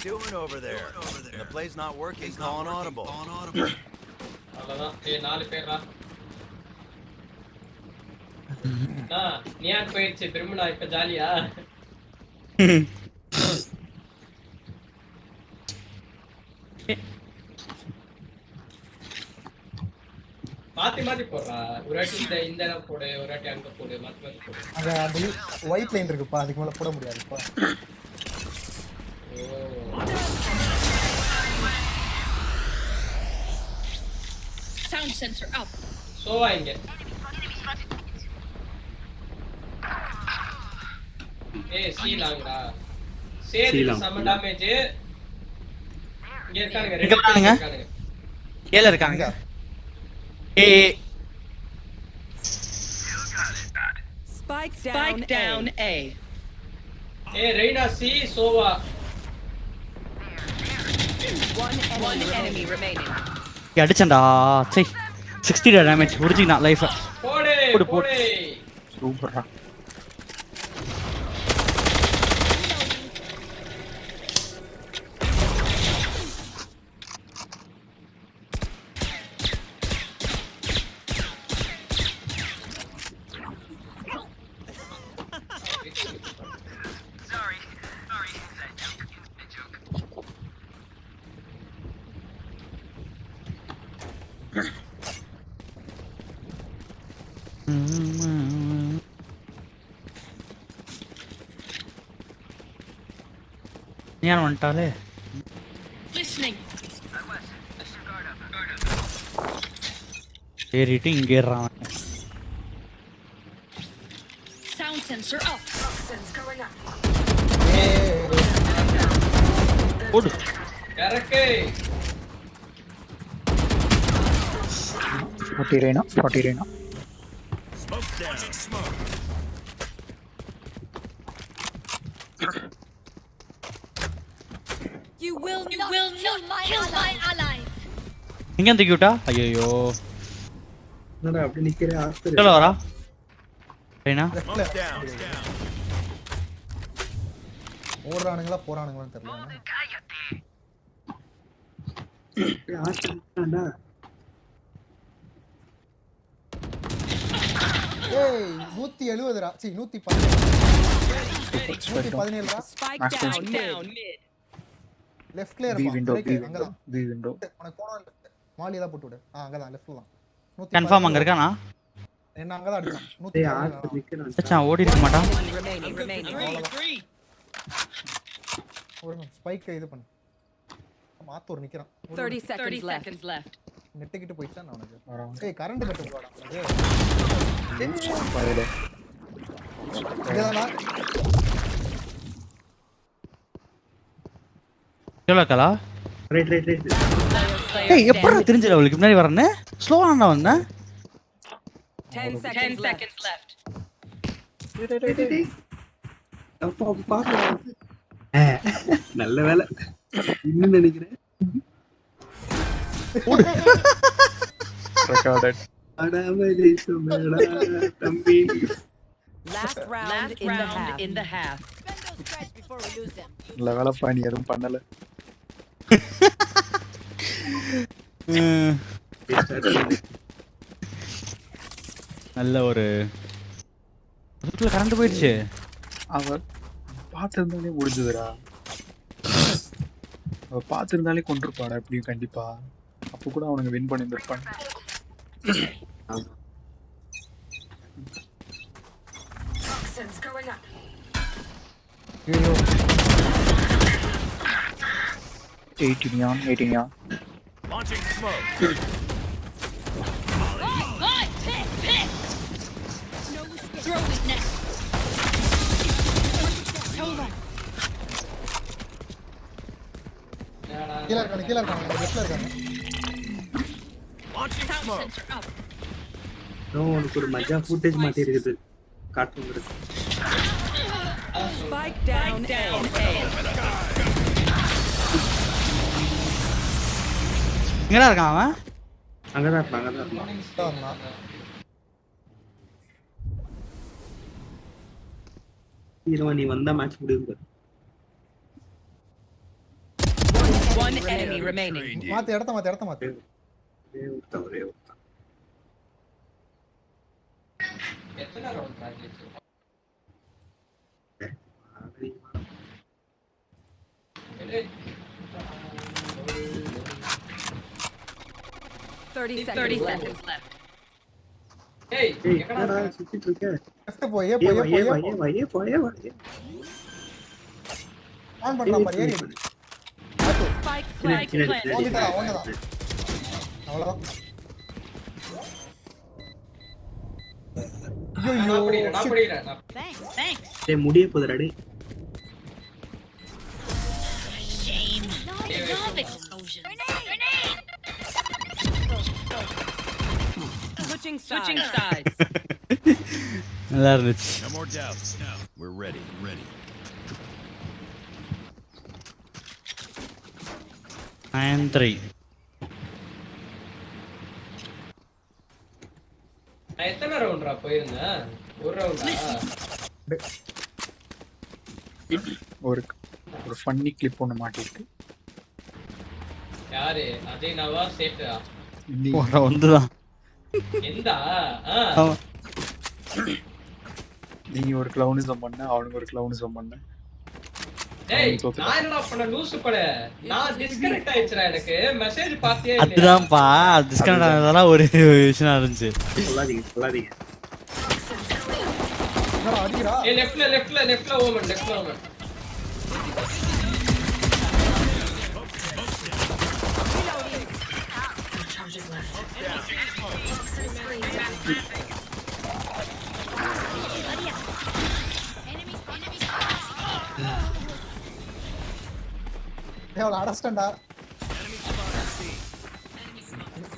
Doing over there? The play's not working. Call an audible. அவ்வளவுதான். ஏய் 4 பேர்ரா. Neon போயிடுச்சு திரும்படா இப்ப ஜாலியா. மாத்தி மாத்தி போடுறா. ஒரு வாட்டி இந்த இடம் போடு, ஒரு வாட்டி அங்க போடு, மாத்தி மாத்தி போடு. அங்க அந்த ஒயிட் லைன் இருக்குப்பா, அதுக்கு மேல போட முடியாதுப்பா. Sound sensor up. சோவா இங்க. ஏய் சி லாங்கடா. சேது சம டேமேஜ். இங்க இருக்கானுங்க ரெண்டு இருக்கானுங்க. ஏல இருக்காங்க. ஏய் Spike down A. ஏய் ரெய்னா சி சோவா. One enemy remaining. அடிச்சண்டா. சை 60 டேமேஜ் முடிஞ்சினா லைஃப். போடு போடு. சூப்பரா. நியான் வந்துட்டாலே. Listening. ஏறிட்டு இங்க ஏறான். Sound sensor up. போடு. Correct. 40 Reyna. Smoke down. Smoke. You will not kill my allies. எங்க தூக்கி விட்டா? ஐயோ. என்னடா அப்படி நிக்கிற ஆஸ்திரே. எங்க வரா? ரெய்னா. Smoke down. ஓடுறானுங்களா போறானுங்களான்னு தெரியல. ஆஸ்திரேடா. ஏய் 170 ரா. சீ 117. 117 ரா. Spike down mid. லெஃப்ட்ல பி இருப்பான். விண்டோ அங்கதான். B window. உனக்கு போறோம் மாலி தான் போட்டு விடு. அங்கதான் லெஃப்ட்ல தான். கன்ஃபார்ம் அங்க இருக்கானா? என்ன அங்கதான் அடிச்சான். டேய் ஆஸ்திரே நிக்கறான். சச்சான் ஓடி இருக்க மாட்டான். Remaining. ஒரு ஸ்பைக் இது பண்ணு. மாத்தூர் நிக்கறான். 30 seconds left. நெட் போயிடுச்சா நான் உனக்கு. வரான். ஏய் கரண்ட் கட்டு போடா. பாருடா. இதெல்லாம் எவ்வளோக்கலா? ரைட். ஏய் எப்படா தெரிஞ்சல அவளுக்கு முன்னாடி வரேன்னு? ஸ்லோவானா வந்தேன். 10 seconds left. டேய். அப்பா பாருடா. நல்ல வேலை. இன்னும் நினைக்கிறேன். ரெக்கார்டட். அடாமலே சுமடா தம்பி. Last round in the half. நல்ல வேலை பாணி எதுவும் பண்ணல. நல்ல ஒரு கரண்ட் போயிடுச்சு. அவ பார்த்திருந்தாலே முடிஞ்சதுடா. அவ பார்த்திருந்தாலே கொண்டிருப்பாடா எப்படியும் கண்டிப்பா. அப்போ கூட அவனுங்க வின் பண்ணியிருப்பான். ஐயோ 18 Launching smoke. Throw it next. கீழ இருக்காங்க லெஃப்ட்ல இருக்காங்க. Launching Sound smoke. sensor up. உனக்கு ஒரு மஜா ஃபுட்டேஜ் மாட்டி இருக்குது காட்டுங்க. Spike down A. எங்கடா இருக்கான் அவன்? அங்கதான் இருப்பான். நீ வந்தா மேட்ச் முடியும். One enemy remaining. மாத்து இடத்த மாத்து ஒரே ஒருத்தன். எத்தனை ரவுண்ட் பிராக்டிஸ்? ஏய் 30 seconds left. ஏய் ஏய், எங்கடா என்னடா இருக்க? சுத்திட்டு இருக்க? லெஃப்ட் போய் ஏய், வா. ஆன் பண்ற மாதிரி ஏறி மாத்து Spike பின்னாடி, planted. ஓங்கடா அவ்வளவுதான் நான் படிக்கிறேன். Thanks. டேய், முடிய போகுதுடா டேய். Switching sides. நல்லா இருந்துச்சு. No more doubts. We're ready. 9-3. நான் எத்தனை ரவுண்ட்ரா போயிருந்தேன்? ஒரு ரவுண்டா? ஒரு ஃபன்னி கிளிப் ஒன்று மாட்டிருக்கு. யாரு? அஜய் நவா சேட்டா? போற வந்துதான். எந்தா? ஆமா. நீ ஒரு கிளவுனிசம் பண்ண, அவனுக்கு ஒரு கிளவுனிசம் பண்ண. டேய் நான் என்னடா பண்ண லூசு பட? நான் டிஸ்கனெக்ட் ஆயிடுச்சுடா எனக்கு. மெசேஜ் பாத்தியே இல்லையா? அதுதான்ப்பா டிஸ்கனெக்ட் ஆனதெல்லாம் ஒரு விஷயம் இருந்துச்சு. சொல்லாதீங்க. என்னடா அடிக்குறா ஏய் லெஃப்ட்ல ஓமன். ஏய் அடஸ்டண்டா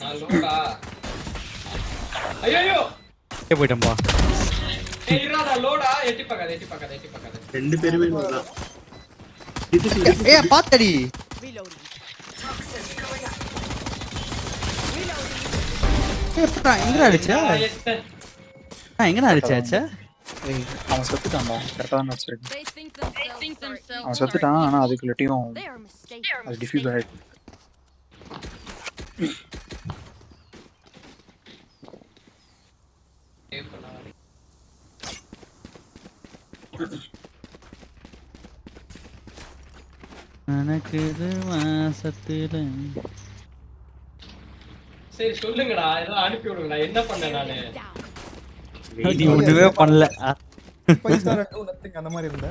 நான் லோடா. ஐயோ போயிட்டேன்பா. ஏய் இருடா லோடா. எட்டி பார்க்காத. ரெண்டு பேருமே வரலாம். ஏய் பாத்தடி. எங்கடா அடிச்சா? எங்கடா அடிச்சாச்சா? ஏய், அவன் செத்துட்டான்டா. கரெக்டாக தான் வச்சிருக்கேன். They think themselves. அவன் செத்துட்டான், ஆனால் அதுக்குள்ளட்டியும் They are mistaken. அது டிஃப்யூஸ் ஆகிடுச்சு. எனக்கு இது மாசத்துல சரி சொல்லுங்கடா. ஏதோ அனுப்பி விடுங்கடா. என்ன பண்ணேன் நானு? நீ ஒண்ணுமே பண்ணல. 5 ஸ்டார் 2 நத்திங் அந்த மாதிரி இருந்த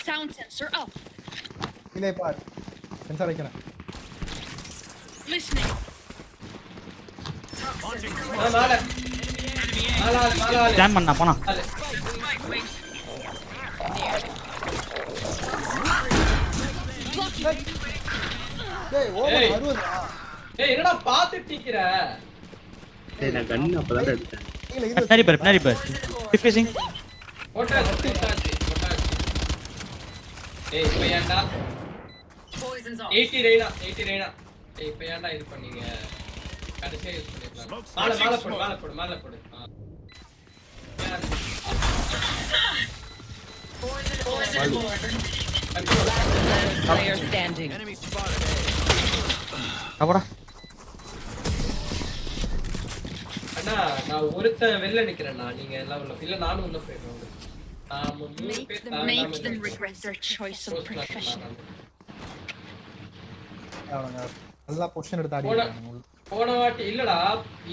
Sound sensor up. இல்ல பார் சென்சார் வைக்கிறேன் Listening. மேல ஸ்கேன் பண்ணா போனா. டேய் ஓவர் ஏய். 60 ஏய் என்னடா பாத்துட்டு நிக்கிற? டேய், நான் கண்ணு அப்பதான் எடுத்தேன். இல்ல இது பின்னாடி பாரு. டிஃபியூசிங். போட்டாச்சு. ஏய் இப்ப ஏன்டா 80 ரெய்னா. ஏய் இப்ப ஏன்டா இது பண்ணீங்க? கடைசியா யூஸ் பண்ணிடலாம். மேல போடு. Player standing. Enemy spotted. அப்படா. அண்ணா நான் ஒருத்தன் வெளில நிக்கிறேன்னா நீங்க எல்லாம் உள்ள இல்ல நானும் உள்ள போயிடுறேன். நான் மூணு பேர் Make them regret their choice of profession. அவங்க நல்லா பொசிஷன் எடுத்து ஆடிட்டாங்க போன வாட்டி இல்லடா.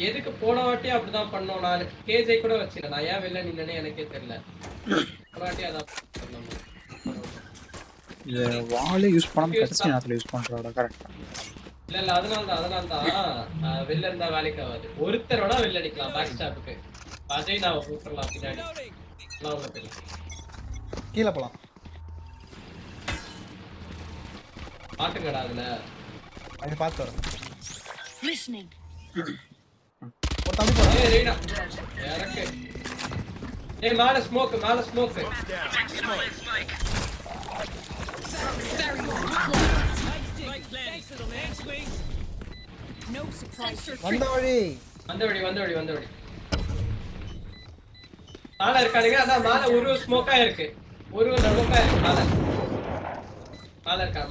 எதுக்கு போன வாட்டி அப்படிதான் பண்ணோம். நான் கேஜே கூட வச்சிருந்தேன். நான் ஏன் வெளில நின்னேனே எனக்கே தெரியல. போன வாட்டி அதான் பண்ணோம். இதை வாழை யூஸ் பண்ணாமல் கடைசி நேரத்தில் யூஸ் பண்ணுறாடா. கரெக்டாக இல்ல அதனால தான் வெளில இருந்தா வேலைக்கு ஆகாது. ஒருத்தரோட வெளில அடிக்கலாம் பேக் ஸ்டாப்புக்கு. அஜய் நான் கூப்பிடலாம் பின்னாடி. நான் உள்ள போயிடலாம். கீழ போலாம் பாட்டுங்கடா அதுல. அது பார்த்து வரேன் Listening. ஒரு தம்பி போறேன் ஏய் ரீனா இறக்கு. ஏய் மேல ஸ்மோக். No surprise. வந்த வழி வந்த வழி. மேல இருக்கானுங்க. அதான் மேல ஒரு ஸ்மோக்கா இருக்கு. ஒரு ஸ்மோக்கா இருக்கு மேல. மேல இருக்கா.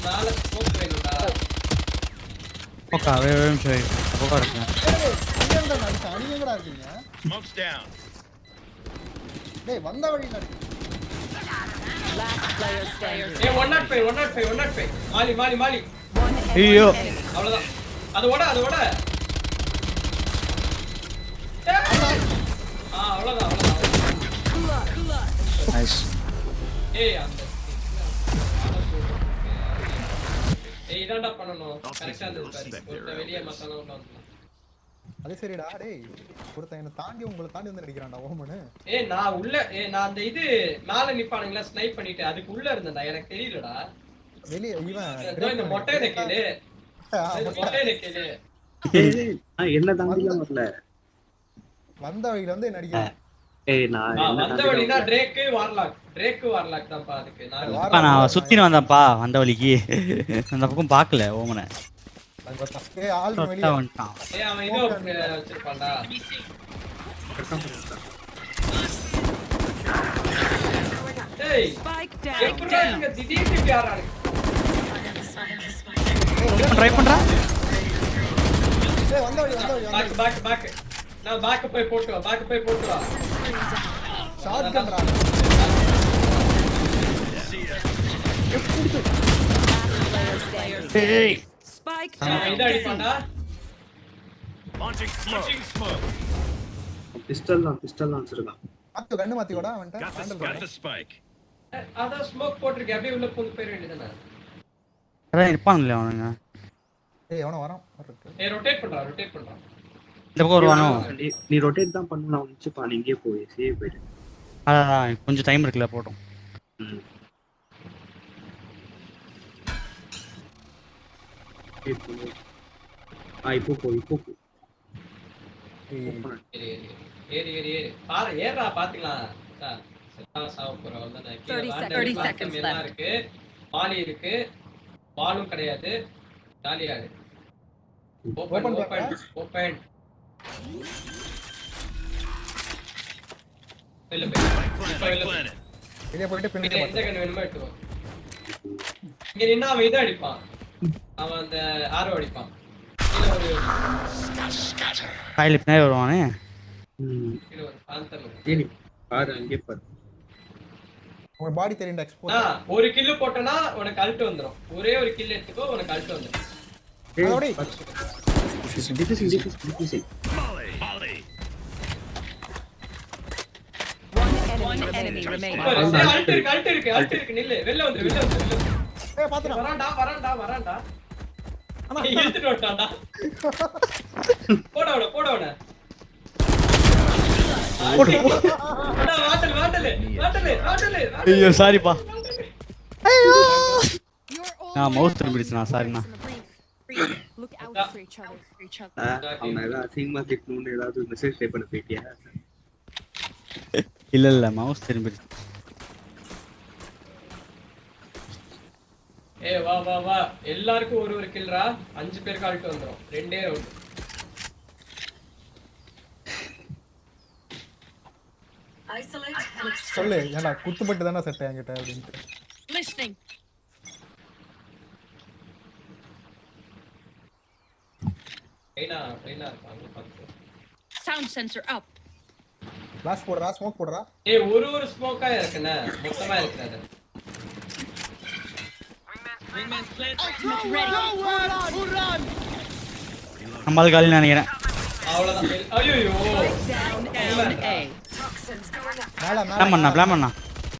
மேல ஸ்மோக் வேணும்டா. ஓகே வேற நிமிஷம் வெயிட் போக இருக்கேன் அங்க இருந்தா அடிச்சா அடி எங்கடா இருக்கீங்க Smoke's down. டேய் வந்த வழியில இருக்கு Last player standing. ஏய் 105. மாலி. ஐயோ அவ்வளவுதான். அது ஓட. அவ்வளவுதான். நைஸ் ஏய் அந்த ஏய் இதான்டா பண்ணனும். கரெக்ட்டா இருந்துச்சு. ஒருத்த வெளிய மத்தவங்க உள்ள வந்துட்டான். அது சரிடா டேய் ஒருத்தன் என்ன தாண்டி உங்களை தாண்டி வந்து அடிக்கிறான்டா ஓமனு ஏய் நான் அந்த இது மேல நிப்பானுங்களா ஸ்னைப் பண்ணிட்டு அதுக்கு உள்ள இருந்தேன்டா எனக்கு தெரியலடா. வெளிய இவன் இதோ இந்த மொட்டையை கேளு. இந்த மொட்டையை கேளு. என்ன தாண்டிலாம் வரல. வந்த வழியில வந்து என்ன அடிக்கிறான் ஏய் நான் வந்த வழினா ட்ரேக் வார்லாக் தான்ப்பா அதுக்கு. நான் சுத்தின வந்தேன்ப்பா வந்த வழிக்கு அந்த பக்கம் பார்க்கல ஓமனை ஏய் ஆள் வெளிய வந்துட்டான் ஏய் அவன் இதோ வச்சிருப்பான்டா. ஏய் Spike down. எப்படிடா இங்க திடீர்னு இப்படி ஆறாரு? ட்ரை பண்றா ஏய் வந்த வழி பேக் நான் பேக் போய் போட்டு வா. ஷார்ட் கன்டா ஏய் Spike இத அடிப்பான்டா. Launching smoke. பிஸ்டல் தான் வச்சிருக்கான். மாத்து கண்ணு மாத்தியோடா அவன்ட்ட ஹேண்டில் Got the spike. அதான் ஸ்மோக் போட்டுருக்கு. அப்படியே உள்ள போய் போயிர வேண்டியதானே. அதான் இருப்பானுங்களே அவனுங்க ஏய் அவன வரான் ஏய் ரொட்டேட் பண்றான். இந்த பக்கம் வருவானோ நீ ரொட்டேட் தான் பண்ணணும். நான் வந்துச்சுப்பா நீ இங்கே போய் சேவ் போயிடு. அதான் கொஞ்சம் டைம் இருக்குல்ல போட்டோம் இப்போ போ ஏறி பாரு ஏறா பாத்துக்கலாம். சாவ போறோம் அவ்வளவுதான். 30 seconds left. இருக்கு. மாலி இருக்கு. பாலும் கிடையாது. ஜாலியா இருக்கு. ஓபன் இல்ல Planet. வெளிய போயிட்டு பின்னிட்டு எந்த கண்ணு வேணுமோ எடுத்துக்கோ. இங்க நின்னா அவன் இதை அடிப்பான். அவன் அந்த ஆரோ அடிப்பான். கீழ ஒரு கையில் பின்னாடி வருவானே கீழ ஒரு பாந்தம் இருக்கு. ஏனி பாரு அங்கே பாரு. உங்க பாடி தெரியும்டா எக்ஸ்போஸ் ஒரு கில் போட்டனா உனக்கு அல்ட் வந்துரும். ஒரே ஒரு கில் எடுத்துக்கோ உனக்கு அல்ட் வந்துரும். அதோட diffusion. Molly. One enemy remaining. Alt இருக்கு நில்லு. வெளில வந்து. ஏய் பாத்துடா வரான்டா. இழுத்துட்டு வந்துட்டான்டா. போடவன. வாட்டலு. ஐயோ சாரிப்பா ஐயோ நான் mouse திரும்பிடுச்சுண்ணா சாரிண்ணா Look out for each other. அவனை ஏதாவது அசிங்கமா திட்டணும்னு ஏதாவது மெசேஜ் டைப் பண்ண போயிட்டியா? இல்ல மவுஸ் திரும்பிடுச்சு ஏய் வா எல்லாருக்கும் ஒரு கில்ரா. 5 பேருக்கு அல்ட் வந்துரும். ரெண்டே ரவுண்ட். சொல்லு ஏன்டா குத்துப்பட்டு தானே செட் என்கிட்ட அப்படின்ட்டு Listening. ப்ளைனா இருப்பாங்க பாத்து. Sound sensor up. ஃபிளாஷ் போடுறா ஸ்மோக் போடுறா ஏய் ஒரு ஸ்மோக்கா இருக்குனே மொத்தமா இருக்குறது. Ultimate ready. நம்மால் காலி நினைக்கிறேன் அவ்வளவுதான். ஐயோ Down A. மேல பிளான் பண்ணா